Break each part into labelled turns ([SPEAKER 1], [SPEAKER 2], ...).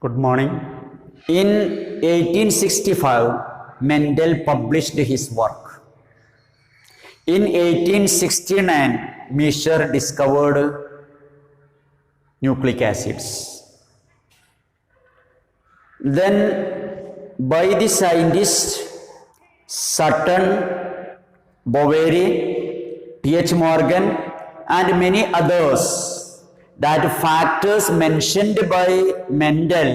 [SPEAKER 1] Good morning. In 1865, Mendel published his work. In 1869, Miescher discovered nucleic acids. Then, by the scientists Sutton, Boveri, T.H. Morgan, and many others, that factors mentioned by Mendel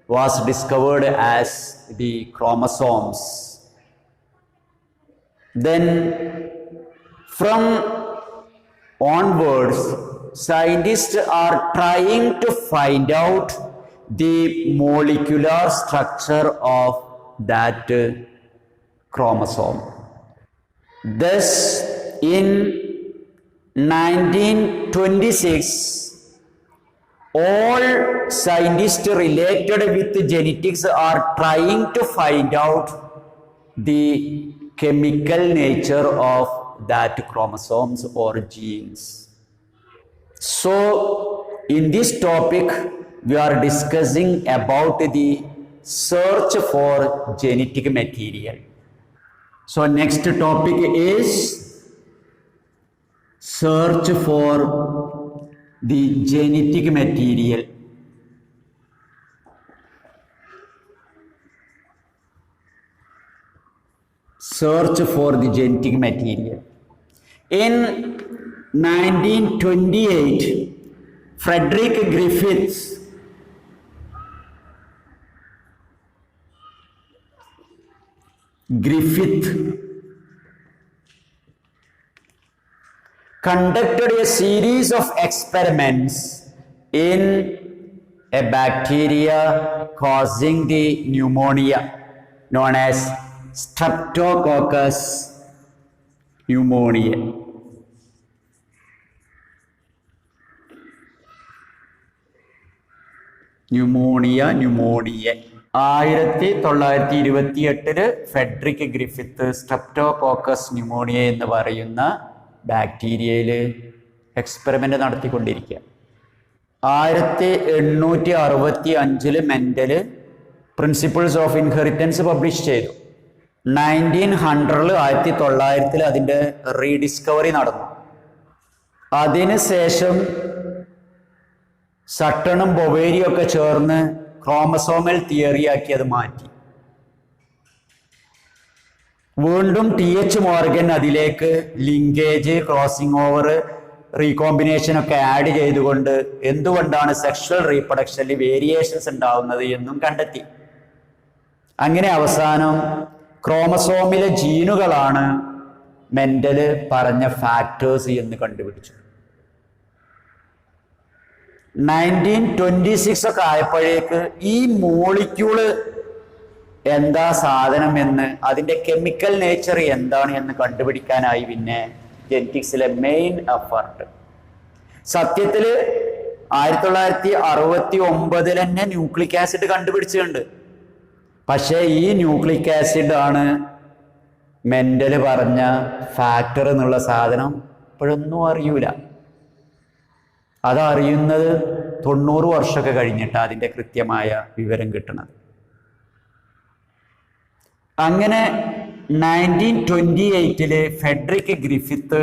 [SPEAKER 1] was discovered as the chromosomes. Then from onwards, scientists are trying to find out the molecular structure of that chromosome. Thus, in 1926, all scientists related with genetics are trying to find out the chemical nature of that chromosomes or genes. So, in this topic, we are discussing about the search for genetic material. So, next topic is search for the genetic material. Search for the genetic material. In 1928, Frederick Griffith conducted a series of experiments in a bacteria causing the pneumonia known as Streptococcus pneumoniae. Pneumonia. 1928 Frederick Griffith streptococcus pneumonia എന്ന് പറയുന്ന ബാക്ടീരിയയിൽ experiment നടത്തിക്കൊണ്ടിരിക്കുക. 1865 Mendel principles of inheritance publish ചെയ്തു. 1900 അതിൻ്റെ rediscovery നടന്നു. അതിനുശേഷം സട്ടണും ബൊവേരിയും ഒക്കെ ചേർന്ന് ക്രോമസോമൽ തിയറിയാക്കി അത് മാറ്റി. വീണ്ടും T.H. മോർഗൻ അതിലേക്ക് ലിങ്കേജ്, ക്രോസിംഗ് ഓവർ, റീകോമ്പിനേഷൻ ഒക്കെ ആഡ് ചെയ്തുകൊണ്ട് എന്തുകൊണ്ടാണ് സെക്ഷൽ റീപ്രൊഡക്ഷനിൽ വേരിയേഷൻസ് ഉണ്ടാവുന്നത് എന്നും കണ്ടെത്തി. അങ്ങനെ അവസാനം ക്രോമസോമിലെ ജീനുകളാണ് മെൻഡൽ പറഞ്ഞ ഫാക്ടേഴ്സ് എന്ന് കണ്ടുപിടിച്ചു. 1926 ഒക്കെ ആയപ്പോഴേക്ക് ഈ മോളിക്യൂള് എന്താ സാധനം എന്ന്, അതിൻ്റെ കെമിക്കൽ നേച്ചർ എന്താണ് എന്ന് കണ്ടുപിടിക്കാനായി പിന്നെ ജെനറ്റിക്സിലെ മെയിൻ എഫർട്ട്. സത്യത്തിൽ 1969 തന്നെ ന്യൂക്ലിക് ആസിഡ് കണ്ടുപിടിച്ചിട്ടുണ്ട്. പക്ഷേ ഈ ന്യൂക്ലിക് ആസിഡ് ആണ് മെൻഡൽ പറഞ്ഞ ഫാക്ടർ എന്നുള്ള സാധനം ഇപ്പോഴൊന്നും അറിയൂല. അതറിയുന്നത് 90 വർഷമൊക്കെ കഴിഞ്ഞിട്ടാണ് അതിൻ്റെ കൃത്യമായ വിവരം കിട്ടുന്നത്. അങ്ങനെ 1928 ഫെഡറിക് ഗ്രിഫിത്ത്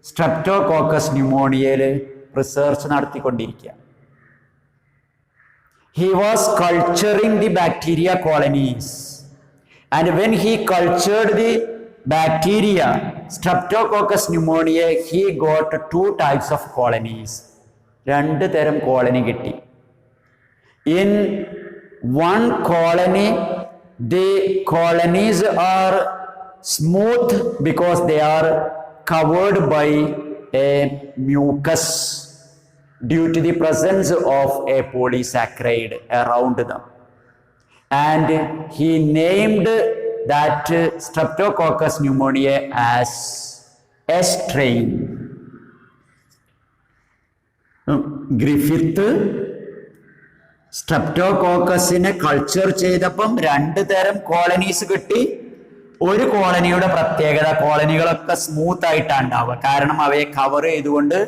[SPEAKER 1] സ്ട്രെപ്റ്റോകോക്കസ് ന്യൂമോണിയയിൽ റിസർച്ച് നടത്തിക്കൊണ്ടിരിക്കുക. He was culturing the bacteria colonies, and when he cultured the bacteria Streptococcus pneumoniae, he got 2 types of colonies. 2 തരം കോളനി കിട്ടി. In one colony, the colonies are smooth because they are covered by a mucus due to the presence of a polysaccharide around them, and he named that Streptococcus pneumoniae as a strain. Griffith സ്ട്രെപ്റ്റോകോക്കസിനെ culture ചെയ്തപ്പം 2 തരം colonies കിട്ടി. ഒരു കോളനിയുടെ പ്രത്യേകത, കോളനികളൊക്കെ smooth ആയിട്ടാണ് ഉണ്ടാവുക. കാരണം അവയെ കവർ ചെയ്തുകൊണ്ട്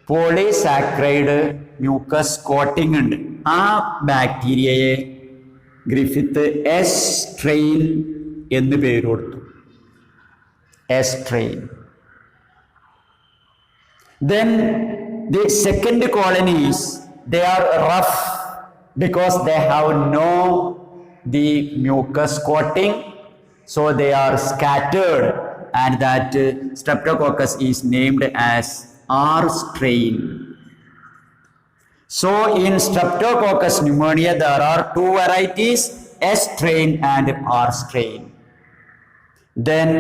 [SPEAKER 1] പോളിസാക്രൈഡ് മ്യൂക്കസ് കോട്ടിംഗ് ഉണ്ട്. ആ ബാക്ടീരിയയെ ഗ്രിഫിത്ത് എസ് സ്ട്രെയിൻ എന്ന് പേര് കൊടുത്തു. S strain. Then the second colonies, they are rough because they have no the mucus coating, so they are scattered, and that Streptococcus is named as R strain. So in Streptococcus pneumonia there are two varieties, S strain and R strain. Then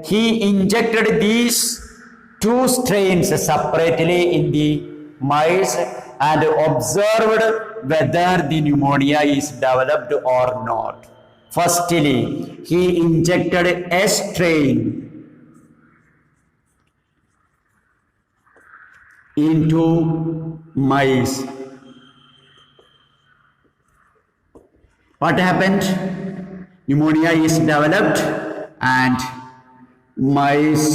[SPEAKER 1] he injected these two strains separately in the mice and observed whether the pneumonia is developed or not. Firstly, he injected a strain into mice. What happened? Pneumonia is developed and mice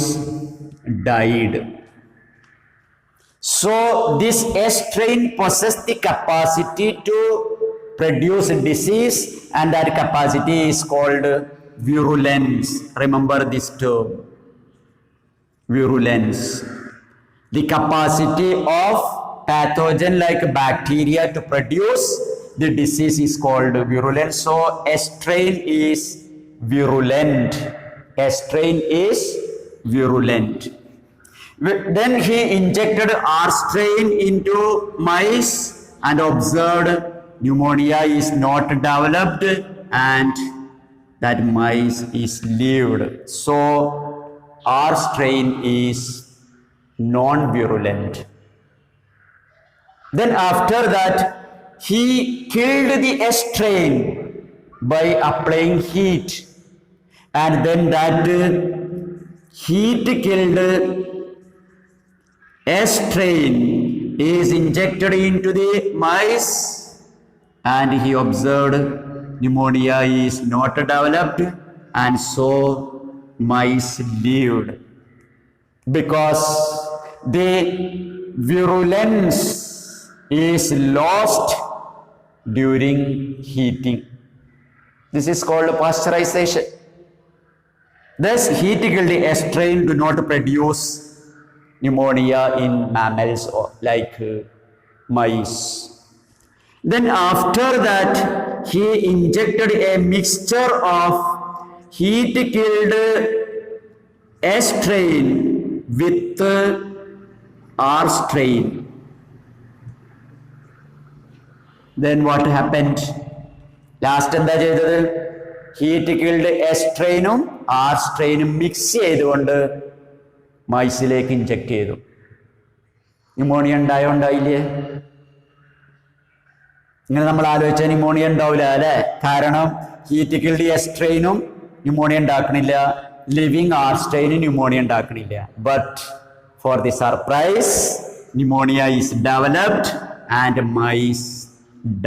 [SPEAKER 1] died. So this S strain possesses the capacity to produce disease, and that capacity is called virulence. Remember this term, virulence. The capacity of pathogen like bacteria to produce the disease is called virulence. So S strain is virulent. S strain is virulent. Then he injected R strain into mice and observed pneumonia is not developed and that mice is lived. So R strain is non-virulent. Then after that he killed the S strain by applying heat, and then that heat killed S strain is injected into the mice, and he observed pneumonia is not developed, and so mice lived. Because the virulence is lost during heating. This is called pasteurization. Thus, heat killed S strain do not produce pneumonia in mammals or like mice. Then after that, he injected a mixture of heat killed S strain with R strain. Then what happened? Last എന്താ ചെയ്തത്? Heat killed S സ്ട്രെയിനും R സ്ട്രെയിനും mix ചെയ്തുകൊണ്ട് മൈസിലേക്ക് inject ചെയ്തു. Pneumonia ഉണ്ടായോ ഉണ്ടായില്ലേ? ഇങ്ങനെ നമ്മൾ ആലോചിച്ചാൽ ന്യൂമോണിയ ഉണ്ടാവില്ല അല്ലെ? കാരണം ഹീറ്റ് കിൽഡ് എസ് സ്ട്രെയിനും ന്യൂമോണിയ ഉണ്ടാക്കണില്ല, ലിവിങ് ആർ സ്ട്രെയിനും ന്യൂമോണിയ ഉണ്ടാക്കണില്ല. But for the surprise pneumonia is developed and mice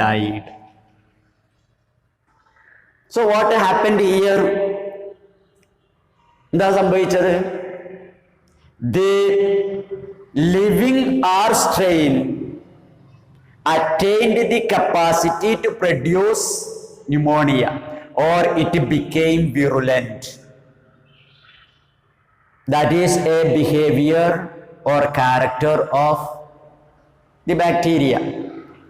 [SPEAKER 1] died. So what happened here? എന്താ സംഭവിച്ചത്? The living R strain attained the capacity to produce pneumonia, or it became virulent. That is a behavior or character of the bacteria.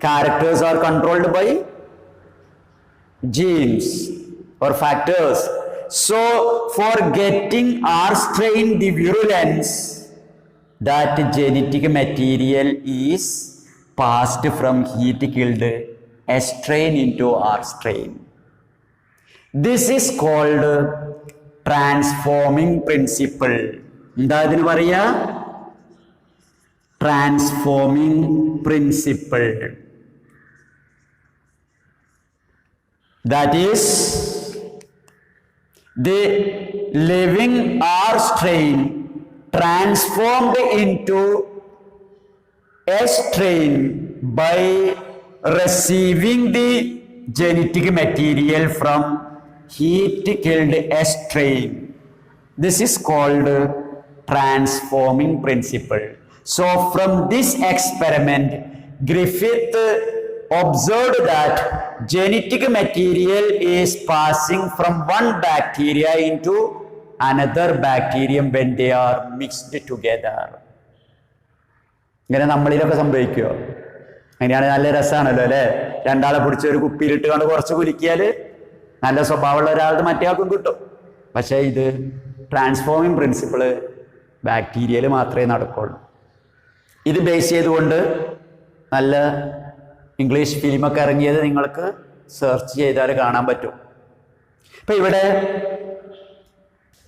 [SPEAKER 1] Characters are controlled by genes or factors. So for getting R strain the virulence, that genetic material is passed from heat killed S strain into R strain. This is called transforming principle. എന്താ ഇതിന് പറയാ? Transforming principle. That is, the living R strain transformed into S strain by receiving the genetic material from heat killed S strain. This is called transforming principle. So from this experiment, Griffith observed that genetic material is passing from one bacteria into another bacterium when they are mixed together. ഇങ്ങനെ നമ്മളിലൊക്കെ സംഭവിക്കുമോ? അങ്ങനെയാണ്. നല്ല രസമാണല്ലോ അല്ലേ? രണ്ടാളെ പിടിച്ച് ഒരു കുപ്പിയിലിട്ട് കൊണ്ട് കുറച്ച് കുലുക്കിയാൽ നല്ല സ്വഭാവമുള്ള ഒരാളുടെ മറ്റേ ആൾക്കും കിട്ടും. പക്ഷേ ഇത് ട്രാൻസ്ഫോമിങ് പ്രിൻസിപ്പിള് ബാക്ടീരിയയിൽ മാത്രമേ നടക്കുള്ളൂ. ഇത് ബേസ് ചെയ്തുകൊണ്ട് നല്ല ഇംഗ്ലീഷ് ഫിലിമൊക്കെ ഇറങ്ങിയത് നിങ്ങൾക്ക് സെർച്ച് ചെയ്താൽ കാണാൻ പറ്റും. ഇപ്പം ഇവിടെ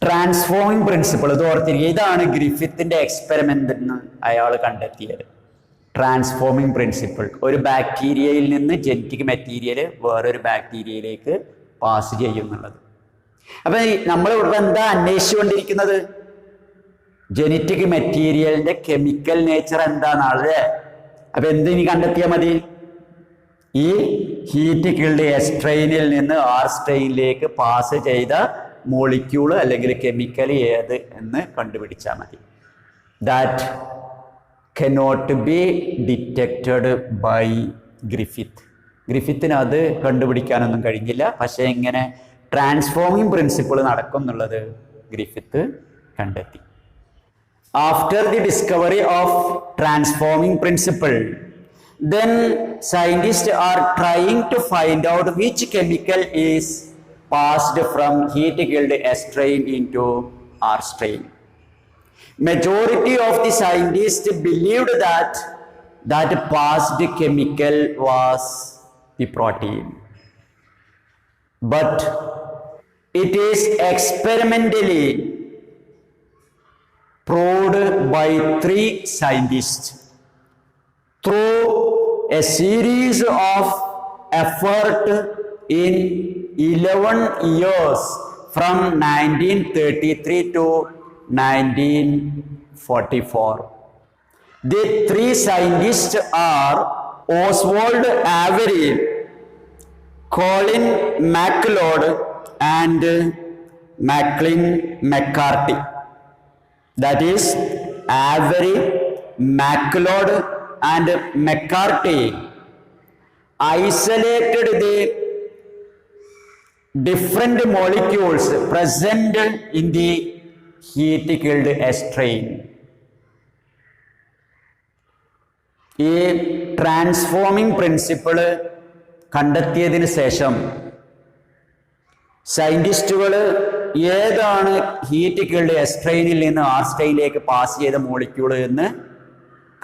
[SPEAKER 1] ട്രാൻസ്ഫോമിങ് പ്രിൻസിപ്പിൾ ഇത് ഓർത്തിരിക്കുക. ഇതാണ് ഗ്രിഫിത്തിന്റെ എക്സ്പെരിമെന്റ് എന്ന് അയാൾ കണ്ടെത്തിയത്. ട്രാൻസ്ഫോമിങ് പ്രിൻസിപ്പിൾ, ഒരു ബാക്ടീരിയയിൽ നിന്ന് ജനറ്റിക് മെറ്റീരിയൽ വേറൊരു ബാക്ടീരിയയിലേക്ക് പാസ് ചെയ്യുന്നുള്ളത്. അപ്പം നമ്മൾ ഇവിടെ എന്താ അന്വേഷിച്ചുകൊണ്ടിരിക്കുന്നത്? ജനറ്റിക് മെറ്റീരിയലിന്റെ കെമിക്കൽ നേച്ചർ എന്താണെന്നാണ്. അപ്പം എന്തിനി കണ്ടെത്തിയാൽ മതി? ഈ ഹീറ്റ് കിൽഡ് എസ്ട്രെയിനിൽ നിന്ന് ആർ സ്ട്രെയിനിലേക്ക് പാസ് ചെയ്ത മോളിക്യൂള് അല്ലെങ്കിൽ കെമിക്കൽ ഏത് എന്ന് കണ്ടുപിടിച്ചാൽ മതി. That cannot be detected by Griffith. ഗ്രിഫിത്തിന് അത് കണ്ടുപിടിക്കാനൊന്നും കഴിഞ്ഞില്ല. പക്ഷേ ഇങ്ങനെ ട്രാൻസ്ഫോമിങ് പ്രിൻസിപ്പിൾ നടക്കും എന്നുള്ളത് ഗ്രിഫിത്ത് കണ്ടെത്തി. After the discovery of transforming principle, then scientists are trying to find out which chemical is passed from heat killed S strain into R strain. Majority of the scientists believed that passed chemical was the protein, but it is experimentally proved by 3 scientists through a series of effort in 11 years from 1933 to 1944. The 3 scientists are Oswald Avery, Colin MacLeod, and Maclean McCarthy. That is, Avery, MacLeod, and McCarthy isolated the different molecules present in the heat killed S strain. ഈ transforming principle കണ്ടെത്തിയതിന് ശേഷം സയന്റിസ്റ്റുകൾ ഏതാണ് heat killed S സ്ട്രെയിനിൽ നിന്ന് R സ്ട്രെയിനിലേക്ക് pass ചെയ്ത molecule എന്ന്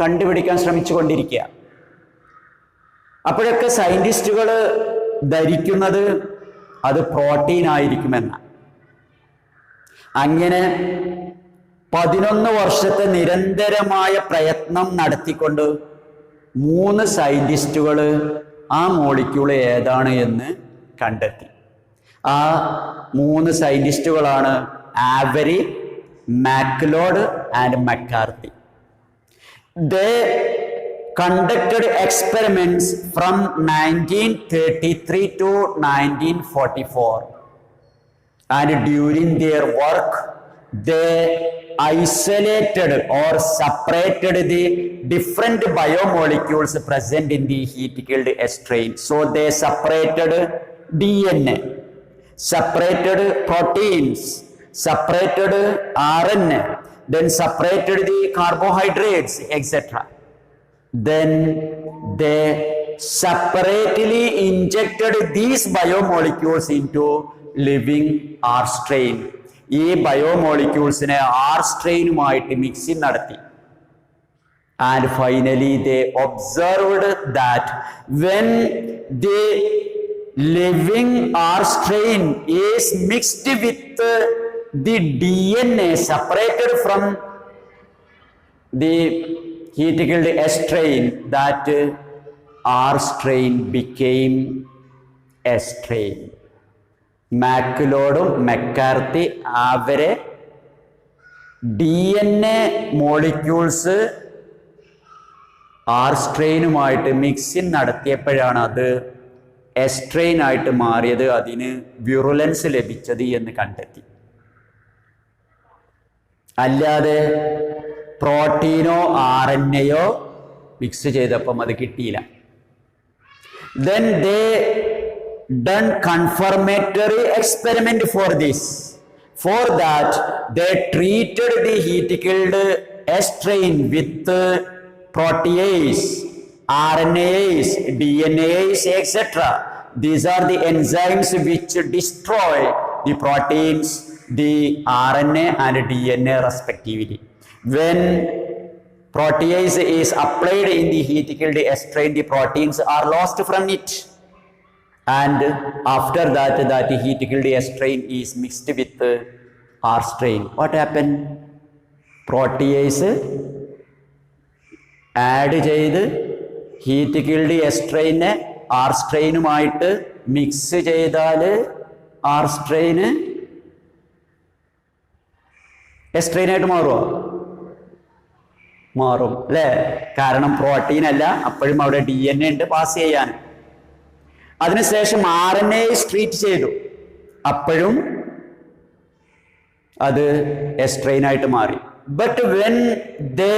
[SPEAKER 1] കണ്ടുപിടിക്കാൻ ശ്രമിച്ചു കൊണ്ടിരിക്കുക. അപ്പോഴൊക്കെ സയന്റിസ്റ്റുകൾ ധരിക്കുന്നത് അത് പ്രോട്ടീൻ ആയിരിക്കുമെന്ന. അങ്ങനെ 11 വർഷത്തെ നിരന്തരമായ പ്രയത്നം നടത്തിക്കൊണ്ട് 3 സയന്റിസ്റ്റുകൾ ആ മോളിക്യൂൾ ഏതാണ് എന്ന് കണ്ടെത്തി. ആ 3 സയന്റിസ്റ്റുകളാണ് Avery, MacLeod and McCarthy. They conducted experiments from 1933 to 1944, and during their work they isolated or separated the different biomolecules present in the heat killed S strain. So they separated DNA, separated proteins, separated RNA, then separated the carbohydrates, etc. Then they separately injected these biomolecules into living R strain. ഈ ബയോമോളിക്യൂൾസിനെ R സ്ട്രെയിനുമായിട്ട് mixing നടത്തി. And finally they observed that when the living R strain is mixed with the DNA separated from the heat killed S strain, that R strain became S strain. മാക്ലോഡും McCarthy അവരെ DNA molecules R സ്ട്രെയിനുമായിട്ട് mixing നടത്തിയപ്പോഴാണ് അത് S strain ആയിട്ട് മാറിയത്, അതിന് വ്യൂറുലൻസ് ലഭിച്ചത് എന്ന് കണ്ടെത്തി. അല്ലാതെ പ്രോട്ടീനോ RNAയോ മിക്സ് ചെയ്തപ്പം അത് കിട്ടിയില്ല. Then they done confirmatory experiment for this. For that, they treated the heat-killed strain with protease, RNase, DNase, etc. These are the enzymes which destroy the proteins, the RNA and DNA respectively. When protease is applied in the heat-killed strain, the proteins are lost from it. And after that, that heat-killed strain is mixed with R strain. What happened? Protease add ചെയ്ത് heat-killed strain R strainുമായിട്ട് mix ചെയ്താൽ R strain ആയിട്ട് മാറുമോ? മാറും അല്ലേ? കാരണം protein അല്ല, അപ്പോഴും അവിടെ DNA ഉണ്ട് പാസ് ചെയ്യാൻ. അതിനുശേഷം RNA ട്രീറ്റ് ചെയ്തു, അപ്പോഴും അത് എസ്ട്രെയിൻ ആയിട്ട് മാറി. But when they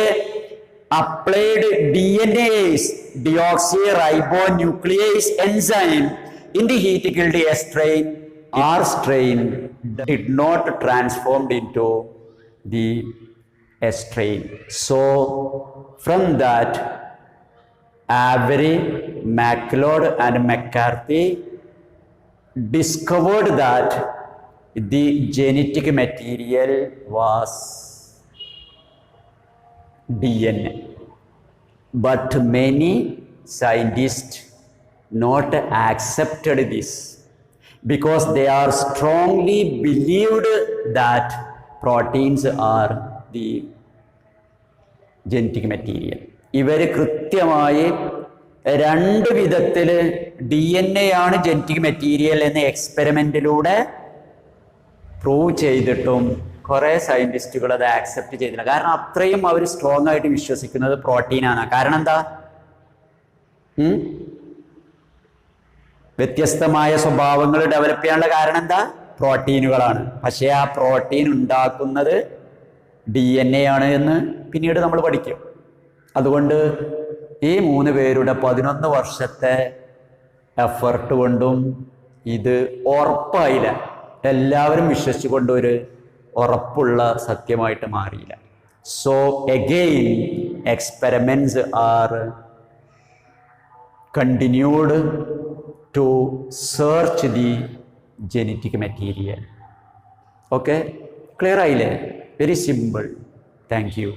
[SPEAKER 1] applied DNase, deoxyribonuclease enzyme in the heat-killed strain, R strain did not transformed into the strain. So from that, Avery, MacLeod and McCarthy discovered that the genetic material was DNA. But many scientists not accepted this because they are strongly believed that proteins are the genetic material. ഇവർ കൃത്യമായി രണ്ട് വിധത്തിൽ DNA ആണ് genetic material എന്ന് എക്സ്പെരിമെന്റിലൂടെ prove ചെയ്തിട്ടും കുറേ സയന്റിസ്റ്റുകൾ അത് accept ചെയ്തില്ല. കാരണം അത്രയും അവർ സ്ട്രോങ് ആയിട്ട് വിശ്വസിക്കുന്നത് പ്രോട്ടീനാണ്. കാരണം എന്താ? വ്യത്യസ്തമായ സ്വഭാവങ്ങൾ ഡെവലപ്പ് ചെയ്യാനുള്ള കാരണം എന്താ? പ്രോട്ടീനുകളാണ്. പക്ഷേ ആ പ്രോട്ടീൻ ഉണ്ടാക്കുന്നത് DNA ആണ് എന്ന് പിന്നീട് നമ്മൾ പഠിക്കും. അതുകൊണ്ട് ഈ 3 പേരുടെ 11 വർഷത്തെ എഫർട്ട് കൊണ്ടും ഇത് ഉറപ്പായില്ല. എല്ലാവരും വിശ്വസിച്ചുകൊണ്ട് ഒരു ഉറപ്പുള്ള സത്യമായിട്ട് മാറിയില്ല. So again experiments are continued to search the genetic material. Okay, clear ആയില്ലേ? Very simple. Thank U.